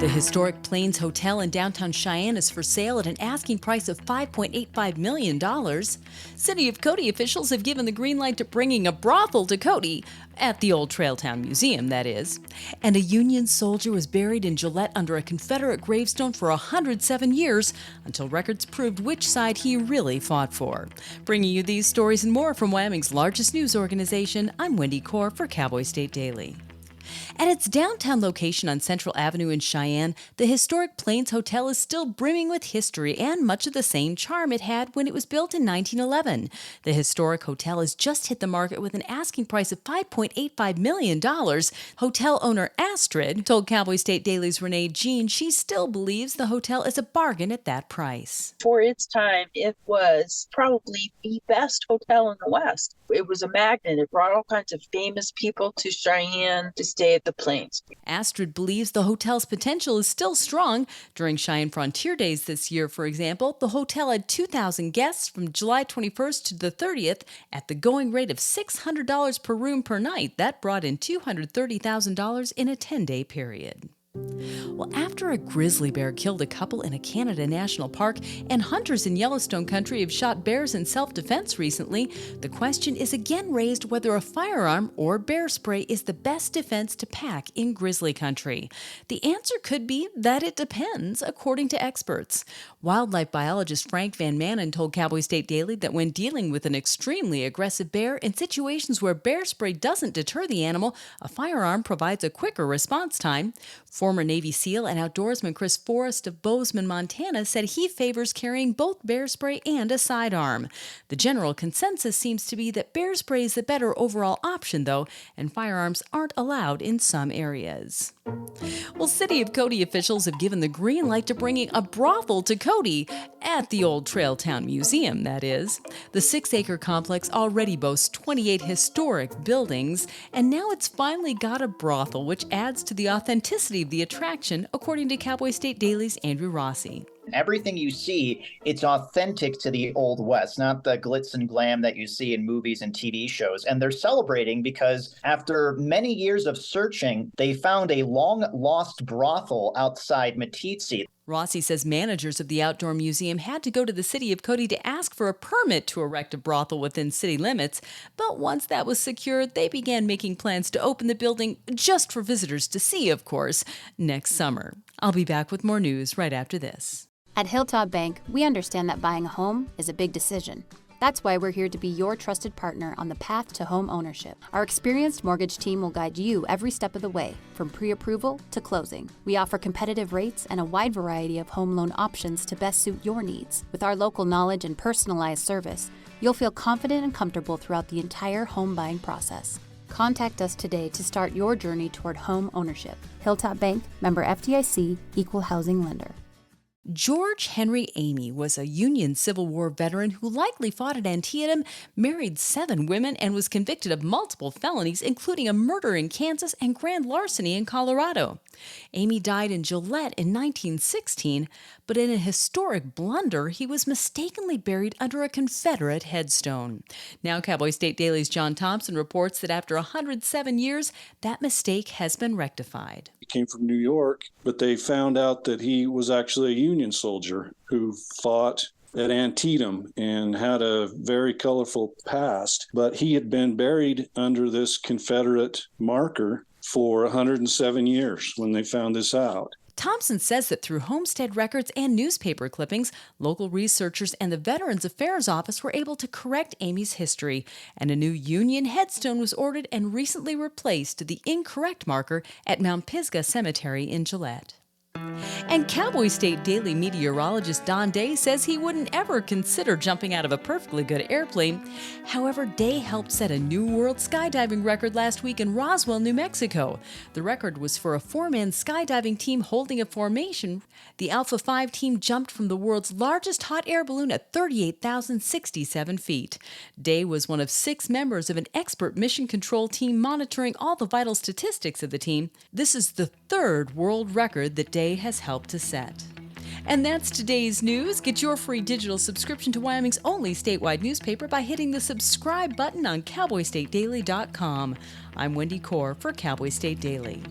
The historic Plains Hotel in downtown Cheyenne is for sale at an asking price of $5.85 million. City of Cody officials have given the green light to bringing a brothel to Cody, at the old Trailtown Museum, that is. And a Union soldier was buried in Gillette under a Confederate gravestone for 107 years until records proved which side he really fought for. Bringing you these stories and more from Wyoming's largest news organization, I'm Wendy Corr for Cowboy State Daily. At its downtown location on Central Avenue in Cheyenne, the historic Plains Hotel is still brimming with history and much of the same charm it had when it was built in 1911. The historic hotel has just hit the market with an asking price of $5.85 million. Hotel owner Astrid told Cowboy State Daily's Renee Jean she still believes the hotel is a bargain at that price. For its time, it was probably the best hotel in the West. It was a magnet. It brought all kinds of famous people to Cheyenne to stay at the Plains. Astrid believes the hotel's potential is still strong. During Cheyenne Frontier Days this year, for example, the hotel had 2,000 guests from July 21st to the 30th at the going rate of $600 per room per night. That brought in $230,000 in a 10-day period. Well, after a grizzly bear killed a couple in a Canada national park and hunters in Yellowstone country have shot bears in self-defense recently, the question is again raised whether a firearm or bear spray is the best defense to pack in grizzly country. The answer could be that it depends, according to experts. Wildlife biologist Frank Van Manen told Cowboy State Daily that when dealing with an extremely aggressive bear in situations where bear spray doesn't deter the animal, a firearm provides a quicker response time. Former Navy SEAL and outdoorsman Chris Forrest of Bozeman, Montana, said he favors carrying both bear spray and a sidearm. The general consensus seems to be that bear spray is the better overall option, though, and firearms aren't allowed in some areas. Well, City of Cody officials have given the green light to bringing a brothel to Cody, at the old Trailtown Museum, that is. The 6-acre complex already boasts 28 historic buildings, and now it's finally got a brothel, which adds to the authenticity of the attraction, according to Cowboy State Daily's Andrew Rossi. Everything you see, it's authentic to the Old West, not the glitz and glam that you see in movies and TV shows. And they're celebrating because after many years of searching, they found a long-lost brothel outside Meeteetse. Rossi says managers of the outdoor museum had to go to the City of Cody to ask for a permit to erect a brothel within city limits, but once that was secured, they began making plans to open the building just for visitors to see, of course, next summer. I'll be back with more news right after this. At Hilltop Bank, we understand that buying a home is a big decision. That's why we're here to be your trusted partner on the path to home ownership. Our experienced mortgage team will guide you every step of the way, from pre-approval to closing. We offer competitive rates and a wide variety of home loan options to best suit your needs. With our local knowledge and personalized service, you'll feel confident and comfortable throughout the entire home buying process. Contact us today to start your journey toward home ownership. Hilltop Bank, member FDIC, equal housing lender. George Henry Amy was a Union Civil War veteran who likely fought at Antietam, married 7 women, and was convicted of multiple felonies, including a murder in Kansas and grand larceny in Colorado. Amy died in Gillette in 1916, but in a historic blunder, he was mistakenly buried under a Confederate headstone. Now, Cowboy State Daily's John Thompson reports that after 107 years, that mistake has been rectified. He came from New York, but they found out that he was actually a Union soldier who fought at Antietam and had a very colorful past, but he had been buried under this Confederate marker for 107 years when they found this out. Thompson says that through homestead records and newspaper clippings, local researchers and the Veterans Affairs Office were able to correct Amy's history, and a new Union headstone was ordered and recently replaced the incorrect marker at Mount Pisgah Cemetery in Gillette. And Cowboy State Daily meteorologist Don Day says he wouldn't ever consider jumping out of a perfectly good airplane. However, Day helped set a new world skydiving record last week in Roswell, New Mexico. The record was for a 4-man skydiving team holding a formation. The Alpha 5 team jumped from the world's largest hot air balloon at 38,067 feet. Day was one of 6 members of an expert mission control team monitoring all the vital statistics of the team. This is the 3rd world record that Day has helped to set. And that's today's news. Get your free digital subscription to Wyoming's only statewide newspaper by hitting the subscribe button on cowboystatedaily.com. I'm Wendy Corr for Cowboy State Daily.